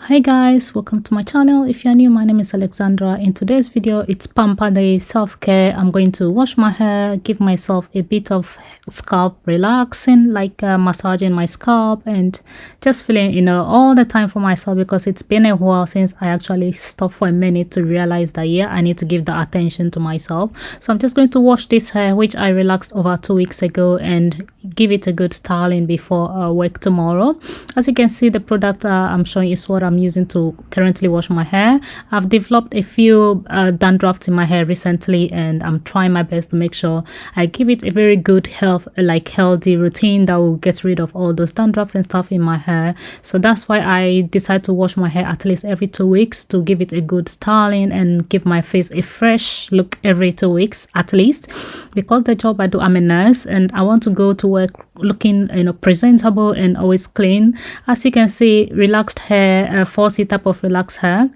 Hi guys, welcome to my channel. If you're new, my name is Alexandra. In today's video, it's Pamper Day self-care. I'm going to wash my hair, give myself a bit of scalp relaxing, like massaging my scalp and just feeling all the time for myself, because it's been a while since I actually stopped for a minute to realize that I need to give the attention to myself. So I'm just going to wash this hair, which I relaxed over 2 weeks ago, and give it a good styling before work tomorrow. As you can see, the product I'm showing is what I'm using to currently wash my hair. I've developed a few dandruffs in my hair recently, and I'm trying my best to make sure I give it a very good healthy routine that will get rid of all those dandruffs and stuff in my hair. So that's why I decide to wash my hair at least every 2 weeks to give it a good styling and give my face a fresh look every 2 weeks at least, because the job I do, I'm a nurse and I want to go to work looking presentable and always clean. As you can see, relaxed hair, 4C type of relaxed hair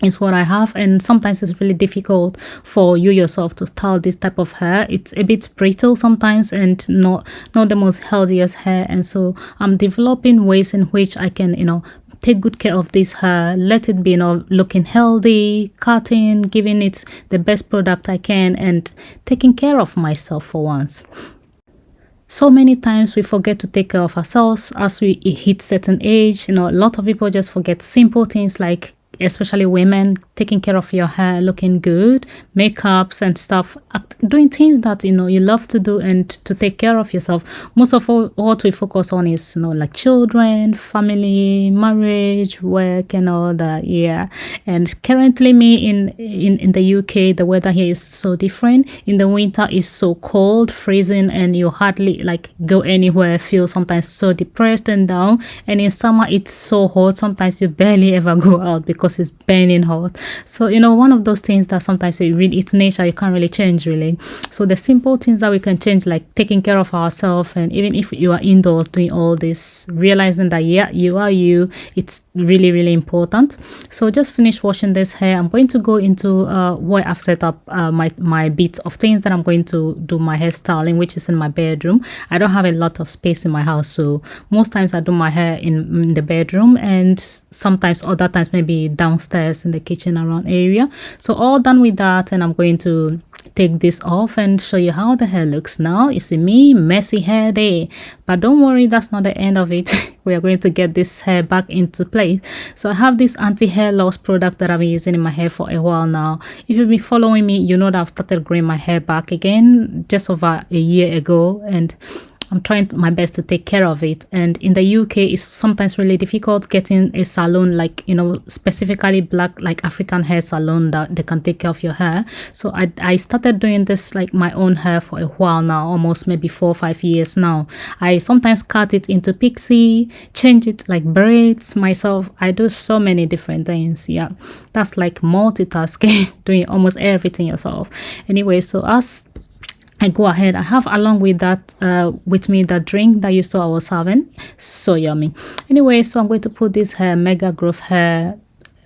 is what I have, and sometimes it's really difficult for you yourself to style this type of hair. It's a bit brittle sometimes and not the most healthiest hair, and so I'm developing ways in which I can take good care of this hair, let it be looking healthy, cutting, giving it the best product I can, and taking care of myself for once. So many times we forget to take care of ourselves as we hit certain age. A lot of people just forget simple things, like especially women, taking care of your hair, looking good, makeups and stuff, doing things that you love to do and to take care of yourself. Most of all, what we focus on is like children, family, marriage, work and all that. And currently in the UK, the weather here is so different. In the winter it's so cold, freezing, and you hardly go anywhere, feel sometimes so depressed and down. And in summer it's so hot, sometimes you barely ever go out because it's burning hot. So one of those things that sometimes it's nature, you can't really change really. So the simple things that we can change, like taking care of ourselves, and even if you are indoors doing all this, realizing that you are you, it's really important. So just finished washing this hair. I'm going to go into where I've set up my bits of things that I'm going to do my hairstyling, which is in my bedroom. I don't have a lot of space in my house, so most times I do my hair in the bedroom, and sometimes other times maybe downstairs in the kitchen around area. So all done with that, and I'm going to take this off and show you how the hair looks now. You see me, messy hair day, but don't worry, that's not the end of it. We are going to get this hair back into place. So I have this anti-hair loss product that I've been using in my hair for a while now. If you've been following me, you know that I've started growing my hair back again just over a year ago, and I'm trying my best to take care of it. And in the UK, it's sometimes really difficult getting a salon, specifically black, African hair salon that they can take care of your hair. So I started doing this my own hair for a while now, almost maybe 4 or 5 years now. I sometimes cut it into pixie, change it like braids myself. I do so many different things. That's like multitasking, doing almost everything yourself. Anyway, so as I go ahead, I have along with that with me the drink that you saw I was having. So yummy. Anyway, so I'm going to put this Mega Growth Hair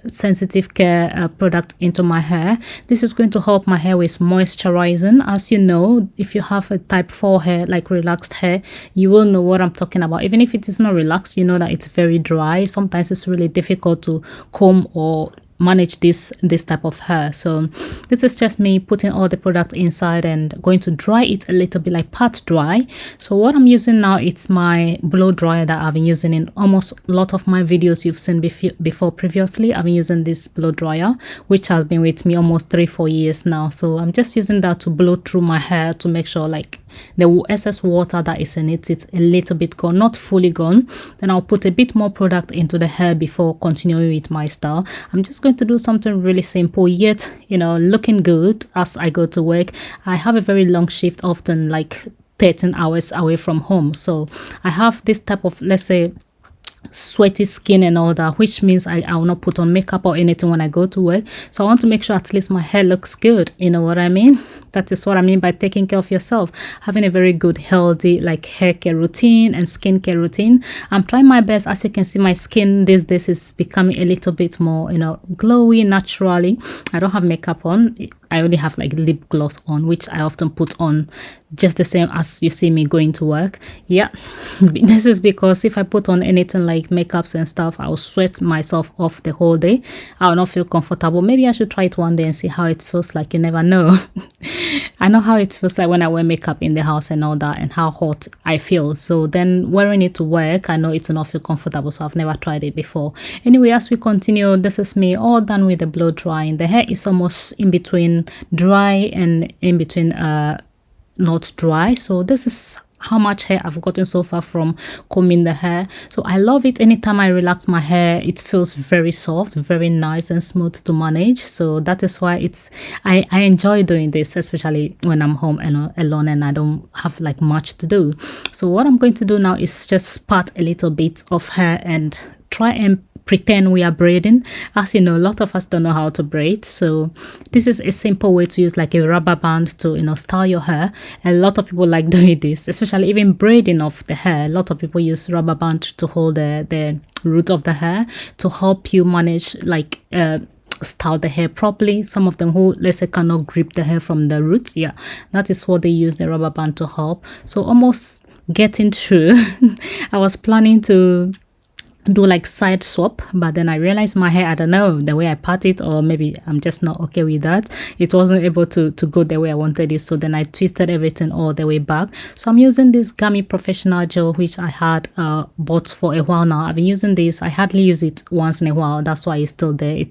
sensitive care product into my hair. This is going to help my hair with moisturizing. As you know, if you have a type 4 hair, relaxed hair, you will know what I'm talking about. Even if it is not relaxed, you know that it's very dry. Sometimes it's really difficult to comb or manage this type of hair. So this is just me putting all the product inside and going to dry it a little bit, pat dry. So what I'm using now, it's my blow dryer that I've been using in almost a lot of my videos you've seen before previously. I've been using this blow dryer, which has been with me almost 3-4 years now. So I'm just using that to blow through my hair to make sure the excess water that is in it's a little bit gone, not fully gone. Then I'll put a bit more product into the hair before continuing with my style. I'm just going to do something really simple, yet looking good as I go to work. I have a very long shift, often 13 hours away from home, so I have this type of, let's say, sweaty skin and all that, which means I will not put on makeup or anything when I go to work. So I want to make sure at least my hair looks good. You know what I mean? That is what I mean by taking care of yourself, having a very good healthy hair care routine and skin care routine. I'm trying my best. As you can see, my skin these days is becoming a little bit more glowy naturally. I don't have makeup on. I only have like lip gloss on, which I often put on just the same as you see me going to work. Yeah, this is because if I put on anything like makeups and stuff, I'll sweat myself off the whole day. I'll not feel comfortable. Maybe I should try it one day and see how it feels like. You never know. I know how it feels like when I wear makeup in the house and all that, and how hot I feel. So then wearing it to work, I know it will not feel comfortable, so I've never tried it before. Anyway, as we continue, this is me all done with the blow drying. The hair is almost in between dry and in between not dry. So this is how much hair I've gotten so far from combing the hair. So I love it. Anytime I relax my hair, it feels very soft, very nice and smooth to manage. So that is why I enjoy doing this, especially when I'm home and alone and I don't have like much to do. So what I'm going to do now is just part a little bit of hair and try and pretend we are braiding. As you know, a lot of us don't know how to braid, so this is a simple way to use like a rubber band to, you know, style your hair. A lot of people like doing this, especially even braiding of the hair. A lot of people use rubber band to hold the root of the hair to help you manage like style the hair properly. Some of them who, let's say, cannot grip the hair from the roots, yeah, that is what they use the rubber band to help. So almost getting through. I was planning to do like side swap, but then I realized my hair, I don't know, the way I part it, or maybe I'm just not okay with that. It wasn't able to go the way I wanted it, so then I twisted everything all the way back. So I'm using this Gummy Professional Gel, which I had bought for a while now. I've been using this. I hardly use it once in a while, that's why it's still there.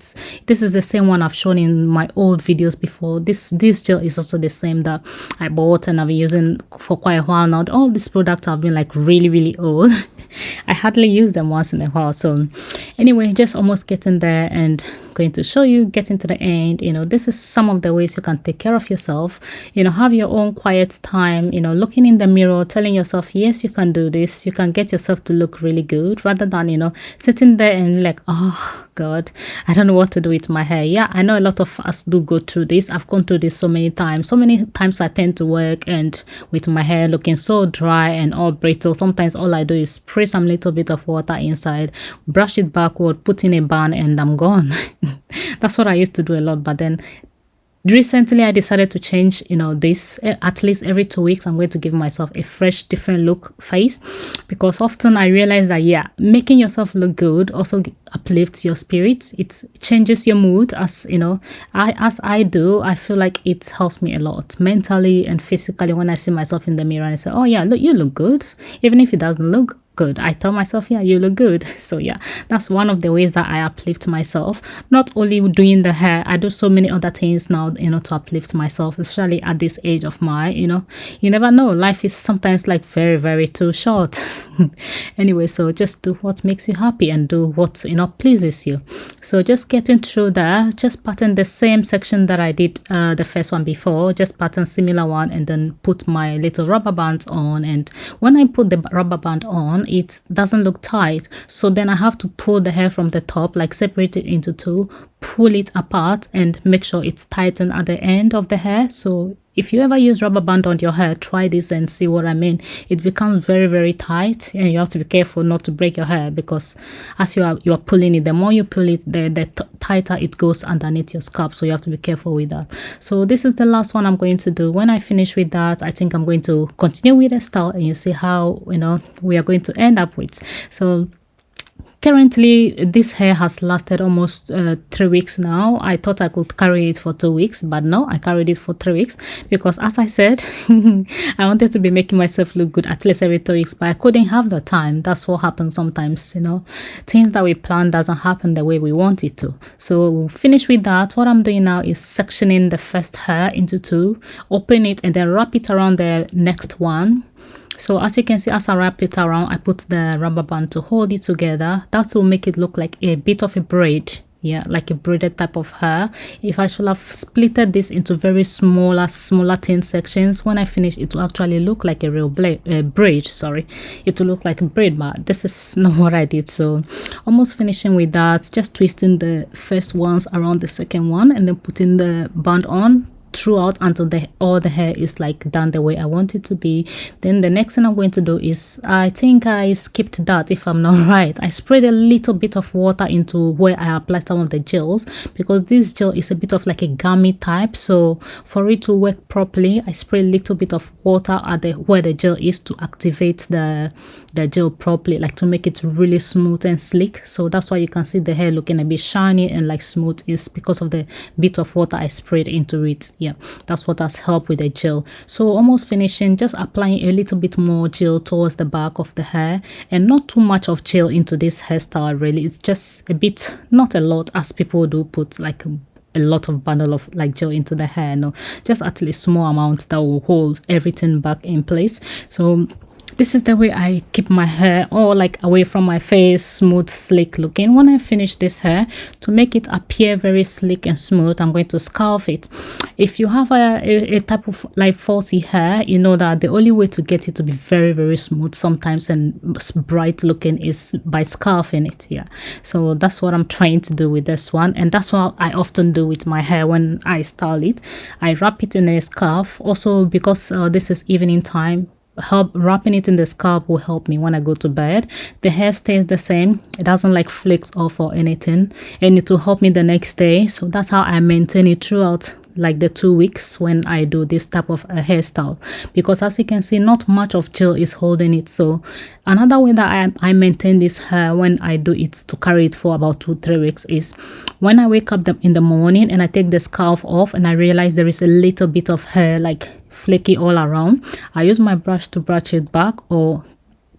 This is the same one I've shown in my old videos before. This gel is also the same that I bought and I've been using for quite a while now. All these products have been like really old. I hardly use them once in a while. So anyway, just almost getting there and going to show you getting to the end. You know, this is some of the ways you can take care of yourself. You know, have your own quiet time, you know, looking in the mirror, telling yourself, yes, you can do this. You can get yourself to look really good, rather than, you know, sitting there and like, oh God, I don't know what to do with my hair. Yeah, I know a lot of us do go through this. I've gone through this so many times. I tend to work and with my hair looking so dry and all brittle. Sometimes all I do is spray some little bit of water inside, brush it backward, put in a bun, and I'm gone. That's what I used to do a lot, but then recently I decided to change, you know, this at least every 2 weeks. I'm going to give myself a fresh, different look face, because often I realize that, yeah, making yourself look good also uplifts your spirit. It changes your mood, as you know, I do. I feel like it helps me a lot mentally and physically when I see myself in the mirror and I say, oh yeah, look, you look good, even if it doesn't look good. I tell myself, yeah, you look good. So yeah, that's one of the ways that I uplift myself. Not only doing the hair, I do so many other things now, you know, to uplift myself, especially at this age of mine. You know, you never know, life is sometimes like very too short. Anyway, so just do what makes you happy and do what, you know, pleases you. So just getting through there, just pattern the same section that I did the first one before, just pattern similar one, and then put my little rubber bands on. And when I put the rubber band on, it doesn't look tight, so then I have to pull the hair from the top, like separate it into two, pull it apart and make sure it's tightened at the end of the hair. So if you ever use rubber band on your hair, try this and see what I mean. It becomes very tight, and you have to be careful not to break your hair, because as you are pulling it, the more you pull it, the tighter it goes underneath your scalp. So you have to be careful with that. So this is the last one I'm going to do. When I finish with that, I think I'm going to continue with the style, and you see how, you know, we are going to end up with. So currently this hair has lasted almost 3 weeks now. I thought I could carry it for 2 weeks, but no, I carried it for 3 weeks, because as I said, I wanted to be making myself look good at least every 2 weeks, but I couldn't have the time. That's what happens sometimes, you know, things that we plan doesn't happen the way we want it to. So we'll finish with that. What I'm doing now is sectioning the first hair into two, open it, and then wrap it around the next one. So as you can see, as I wrap it around, I put the rubber band to hold it together. That will make it look like a bit of a braid. Yeah, like a braided type of hair. If I should have splitted this into very smaller thin sections, when I finish, it will actually look like a real braid. Sorry, it will look like a braid, but this is not what I did. So almost finishing with that, just twisting the first ones around the second one, and then putting the band on, throughout until all the hair is like done the way I want it to be. Then the next thing I'm going to do is, I think I skipped that if I'm not right, I sprayed a little bit of water into where I applied some of the gels, because this gel is a bit of like a gummy type, so for it to work properly I spray a little bit of water at the where the gel is to activate the gel properly, like to make it really smooth and sleek. So that's why you can see the hair looking a bit shiny and like smooth, is because of the bit of water I sprayed into it. Yeah, that's what has helped with the gel. So almost finishing, just applying a little bit more gel towards the back of the hair, and not too much of gel into this hairstyle really. It's just a bit, not a lot as people do put like a lot of bundle of like gel into the hair. No, just at least small amounts that will hold everything back in place. So this is the way I keep my hair all like away from my face, smooth, sleek looking. When I finish this hair, to make it appear very sleek and smooth, I'm going to scarf it. If you have a type of like falsy hair, you know that the only way to get it to be very, very smooth sometimes and bright looking is by scarfing it. Yeah, so that's what I'm trying to do with this one, and that's what I often do with my hair when I style it. I wrap it in a scarf, also because this is evening time. Wrapping it in the scarf will help me when I go to bed. The hair stays the same, it doesn't like flicks off or anything, and it will help me the next day. So that's how I maintain it throughout like the 2 weeks when I do this type of hairstyle, because as you can see, not much of gel is holding it. So another way that I maintain this hair when I do it to carry it for about 2-3 weeks is when I wake up in the morning and I take the scarf off and I realize there is a little bit of hair like flaky all around. I use my brush to brush it back, or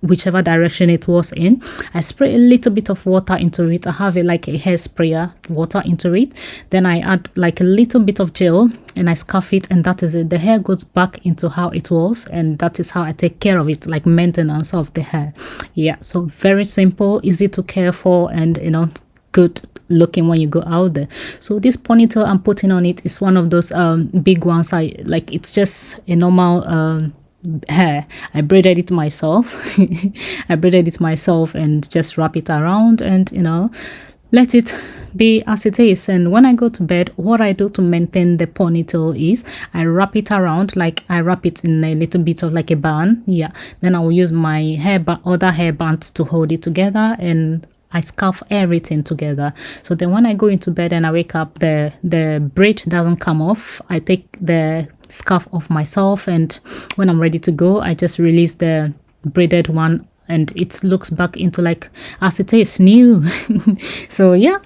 whichever direction it was in. I spray a little bit of water into it. I have it like a hair sprayer, water into it. Then I add like a little bit of gel and I scarf it, and that is it. The hair goes back into how it was, and that is how I take care of it, like maintenance of the hair. Yeah, so very simple, easy to care for, and you know, good looking when you go out there. So this ponytail I'm putting on it is one of those big ones. I like, it's just a normal hair. I braided it myself. I braided it myself and just wrap it around and, you know, let it be as it is. And when I go to bed, what I do to maintain the ponytail is I wrap it around, like I wrap it in a little bit of like a band. Yeah, then I will use my other hair bands to hold it together, and I scarf everything together. So then when I go into bed and I wake up, the braid doesn't come off. I take the scarf off myself, and when I'm ready to go, I just release the braided one, and it looks back into like as it is new. So yeah,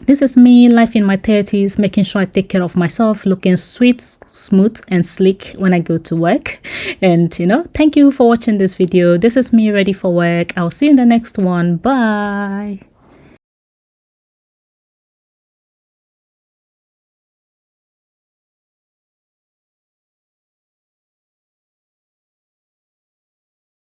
this is me, life in my 30s, making sure I take care of myself, looking sweet, smooth and sleek when I go to work. And you know, thank you for watching this video. This is me ready for work. I'll see you in the next one. Bye.